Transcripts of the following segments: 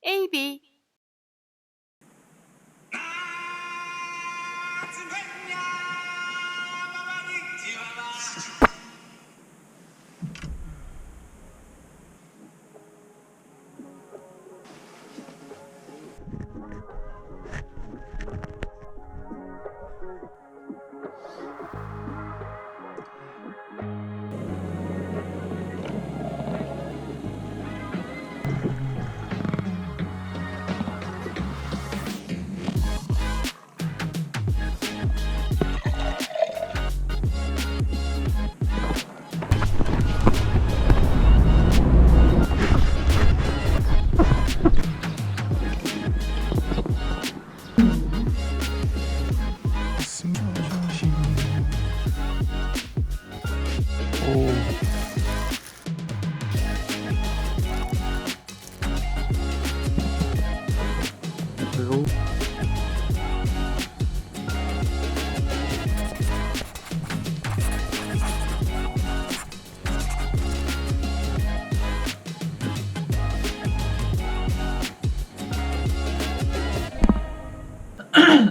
AB 그리고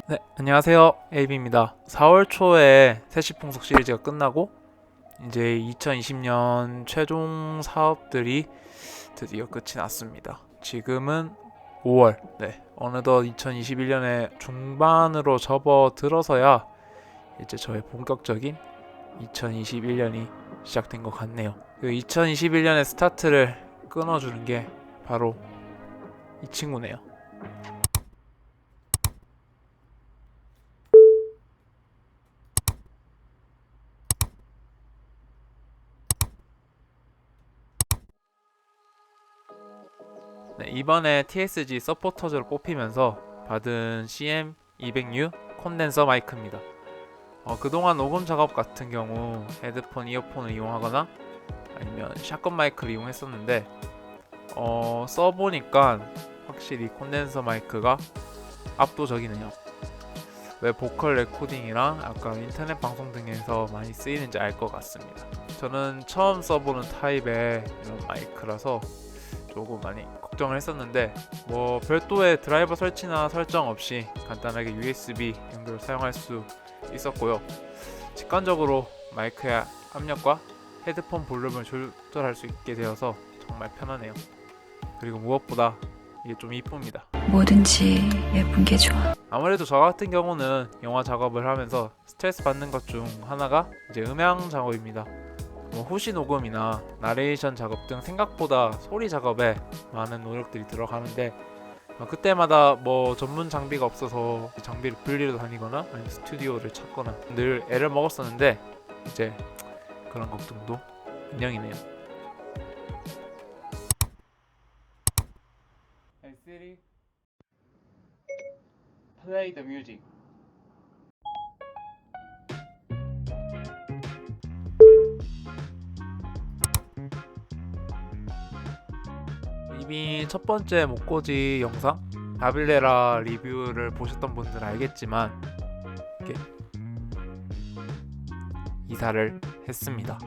네, 안녕하세요. AB입니다. 4월 초에 세시풍속 시리즈가 끝나고 이제 2020년 최종 사업들이 드디어 끝이 났습니다. 지금은 5월. 네, 어느덧 2021년의 중반으로 접어들어서야 이제 저의 본격적인 2021년이 시작된 것 같네요. 그 2021년의 스타트를 끊어주는 게 바로 이 친구네요. 네, 이번에 TSG 서포터즈로 뽑히면서 받은 CM200U 콘덴서 마이크입니다. 그동안 녹음 작업 같은 경우 헤드폰, 이어폰을 이용하거나 아니면 샷건 마이크를 이용했었는데 써보니까 확실히 콘덴서 마이크가 압도적이네요. 왜 보컬 레코딩이랑 약간 인터넷 방송 등에서 많이 쓰이는지 알 것 같습니다. 저는 처음 써보는 타입의 이런 마이크라서 조금 많이 걱정을 했었는데 별도의 드라이버 설치나 설정 없이 간단하게 USB 연결을 사용할 수 있었고요. 직관적으로 마이크의 압력과 헤드폰 볼륨을 조절할 수 있게 되어서 정말 편하네요. 그리고 무엇보다 이게 좀 이쁩니다. 뭐든지 예쁜 게 좋아. 아무래도 저 같은 경우는 영화 작업을 하면서 스트레스 받는 것 중 하나가 이제 음향 작업입니다. 후시 녹음이나 나레이션 작업 등 생각보다 소리 작업에 많은 노력들이 들어가는데 그때마다 전문 장비가 없어서 장비를 빌리러 다니거나 아니면 스튜디오를 찾거나 늘 애를 먹었었는데 이제 그런 걱정도 안녕이네요. Hey Siri, play the music. 이미 첫 번째 목고지 영상 바빌레라 리뷰를 보셨던 분들은 알겠지만 이렇게 이사를 했습니다.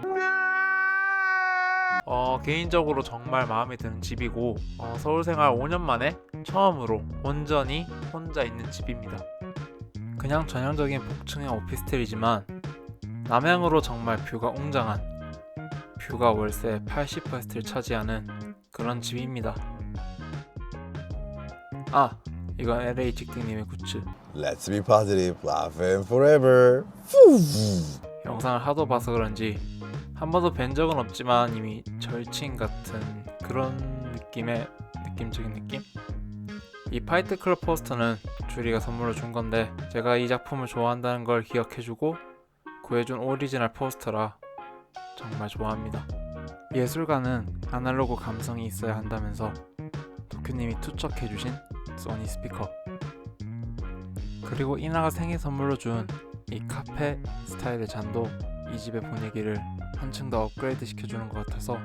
개인적으로 정말 마음에 드는 집이고 서울 생활 5년 만에 처음으로 온전히 혼자 있는 집입니다. 그냥 전형적인 복층의 오피스텔이지만 남향으로 정말 뷰가 웅장한, 뷰가 월세 80%를 차지하는 그런 집입니다. 이건 LA 직딩님의 굿즈. Let's be positive, laughing forever. 영상을 하도 봐서 그런지 한 번도 뵌 적은 없지만 이미 절친 같은 그런 느낌적인 느낌? 이 파이트 클럽 포스터는 주리가 선물로 준 건데 제가 이 작품을 좋아한다는 걸 기억해주고 구해준 오리지널 포스터라 정말 좋아합니다. 예술가는 아날로그 감성이 있어야 한다면서 도쿄님이 투척해주신 소니 스피커, 그리고 이나가 생일 선물로 준 이 카페 스타일의 잔도 이 집의 분위기를 한층 더 업그레이드 시켜주는 것 같아서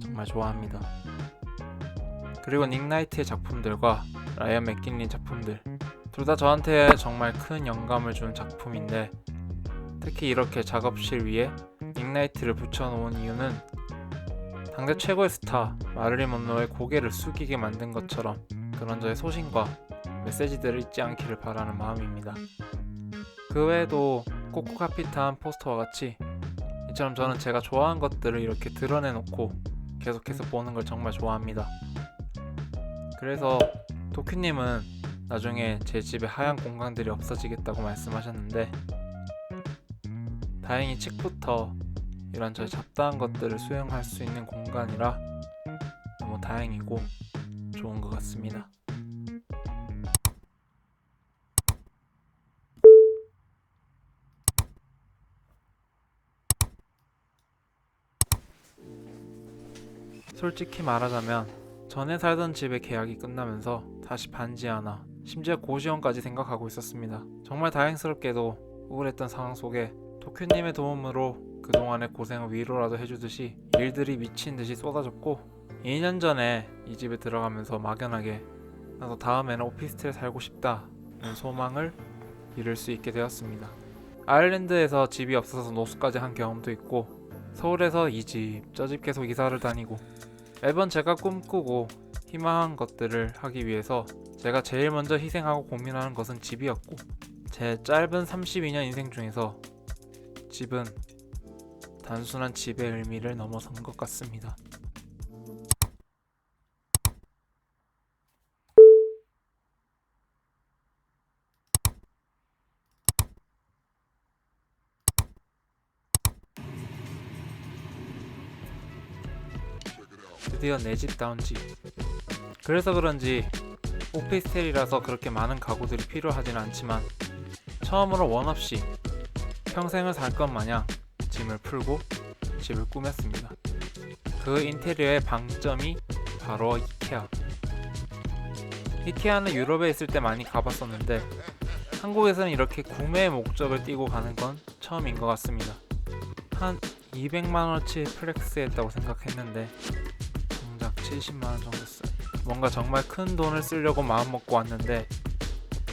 정말 좋아합니다. 그리고 닉 나이트의 작품들과 라이언 맥긴리 작품들 둘 다 저한테 정말 큰 영감을 준 작품인데 특히 이렇게 작업실 위에 닉 나이트를 붙여놓은 이유는 당대 최고의 스타 마릴린 먼로의 고개를 숙이게 만든 것처럼 그런 저의 소신과 메시지들을 잊지 않기를 바라는 마음입니다. 그 외에도 코코카피탄 포스터와 같이 이처럼 저는 제가 좋아하는 것들을 이렇게 드러내놓고 계속해서 보는 걸 정말 좋아합니다. 그래서 도큐님은 나중에 제 집에 하얀 공간들이 없어지겠다고 말씀하셨는데 다행히 책부터 이런 저의 잡다한 것들을 수용할 수 있는 공간이라 너무 다행이고 좋은 것 같습니다. 솔직히 말하자면 전에 살던 집의 계약이 끝나면서 다시 반지 하나, 심지어 고시원까지 생각하고 있었습니다. 정말 다행스럽게도 우울했던 상황 속에 도쿄님의 도움으로 그동안의 고생을 위로라도 해주듯이 일들이 미친 듯이 쏟아졌고 2년 전에 이 집에 들어가면서 막연하게 나도 다음에는 오피스텔에 살고 싶다는 소망을 이룰 수 있게 되었습니다. 아일랜드에서 집이 없어서 노숙까지 한 경험도 있고 서울에서 이 집, 저 집 계속 이사를 다니고 매번 제가 꿈꾸고 희망한 것들을 하기 위해서 제가 제일 먼저 희생하고 고민하는 것은 집이었고 제 짧은 32년 인생 중에서 집은 단순한 집의 의미를 넘어선 것 같습니다. 드디어 내 집다운 집. 그래서 그런지 오피스텔이라서 그렇게 많은 가구들이 필요하진 않지만 처음으로 원 없이 평생을 살 것 마냥 짐을 풀고 집을 꾸몄습니다. 그 인테리어의 방점이 바로 이케아. 이케아는 유럽에 있을 때 많이 가봤었는데 한국에서는 이렇게 구매의 목적을 띠고 가는 건 처음인 것 같습니다. 한 200만원어치 플렉스했다고 생각했는데 정작 70만원 정도 써요. 뭔가 정말 큰 돈을 쓰려고 마음먹고 왔는데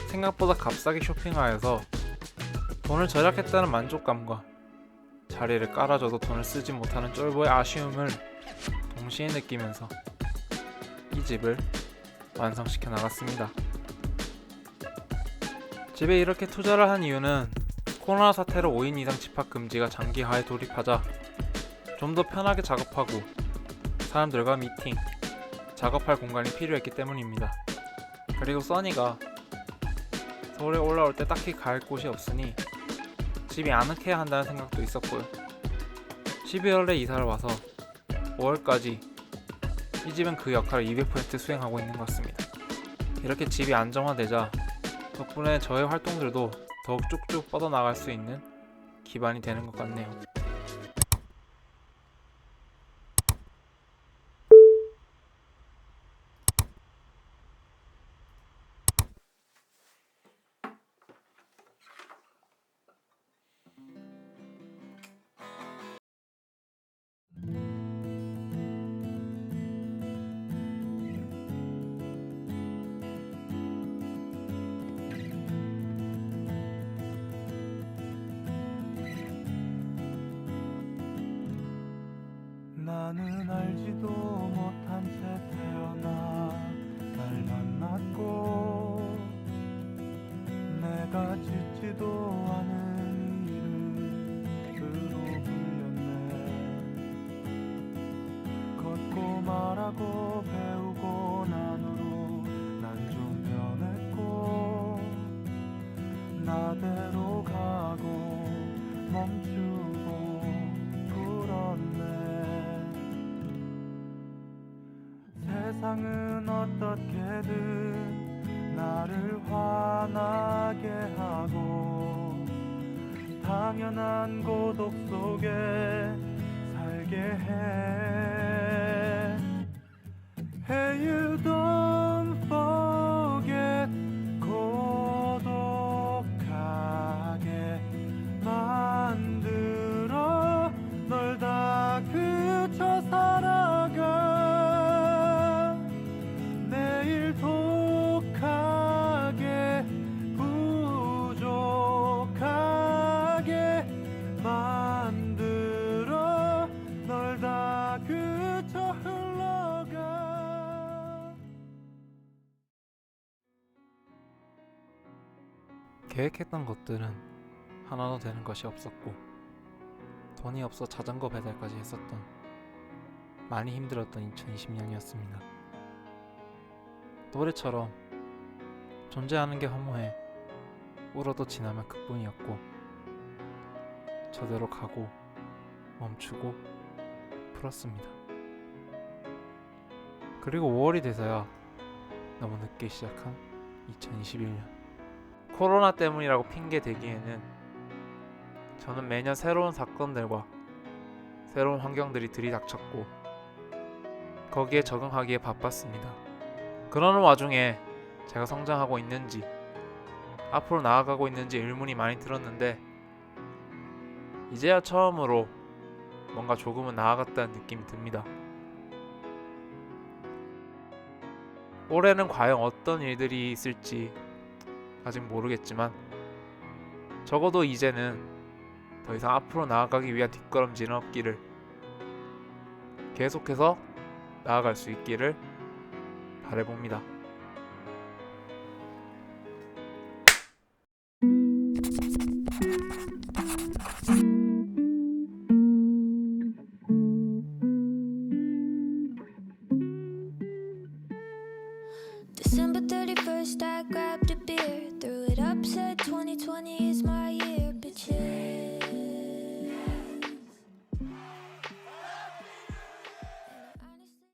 생각보다 값싸게 쇼핑하여서 돈을 절약했다는 만족감과 자리를 깔아줘도 돈을 쓰지 못하는 쫄보의 아쉬움을 동시에 느끼면서 이 집을 완성시켜 나갔습니다. 집에 이렇게 투자를 한 이유는 코로나 사태로 5인 이상 집합 금지가 장기화에 돌입하자 좀 더 편하게 작업하고 사람들과 미팅, 작업할 공간이 필요했기 때문입니다. 그리고 써니가 서울에 올라올 때 딱히 갈 곳이 없으니 집이 아늑해야 한다는 생각도 있었고요. 12월에 이사를 와서 5월까지 이 집은 그 역할을 200% 수행하고 있는 것 같습니다. 이렇게 집이 안정화되자 덕분에 저의 활동들도 더욱 쭉쭉 뻗어나갈 수 있는 기반이 되는 것 같네요. 나는 알지도 못한 채 태어나 날 만났고 내가 짓지도 않은 이름으로 불렸네. 걷고 말하고 배우고 난 후로 난 좀 변했고 나대로 가고 멈추고 불었네. 세상은 어떻게든 나를 화나게 하고 당연한 고독 속에 살게 해. Hey, you don't forget. 고독하게 만들어 널 다 그쳐 살아가. 내일 독하게 부족하게 만들어 널 다 계획했던 것들은 하나도 되는 것이 없었고 돈이 없어 자전거 배달까지 했었던 많이 힘들었던 2020년이었습니다. 노래처럼 존재하는 게 허무해 울어도 지나면 그뿐이었고 저대로 가고 멈추고 풀었습니다. 그리고 5월이 돼서야 너무 늦게 시작한 2021년. 코로나 때문이라고 핑계 대기에는 저는 매년 새로운 사건들과 새로운 환경들이 들이닥쳤고 거기에 적응하기에 바빴습니다. 그러는 와중에 제가 성장하고 있는지 앞으로 나아가고 있는지 의문이 많이 들었는데 이제야 처음으로 뭔가 조금은 나아갔다는 느낌이 듭니다. 올해는 과연 어떤 일들이 있을지 아직 모르겠지만 적어도 이제는 더 이상 앞으로 나아가기 위한 뒷걸음질은 없기를, 계속해서 나아갈 수 있기를 바라봅니다. December 31st, I grabbed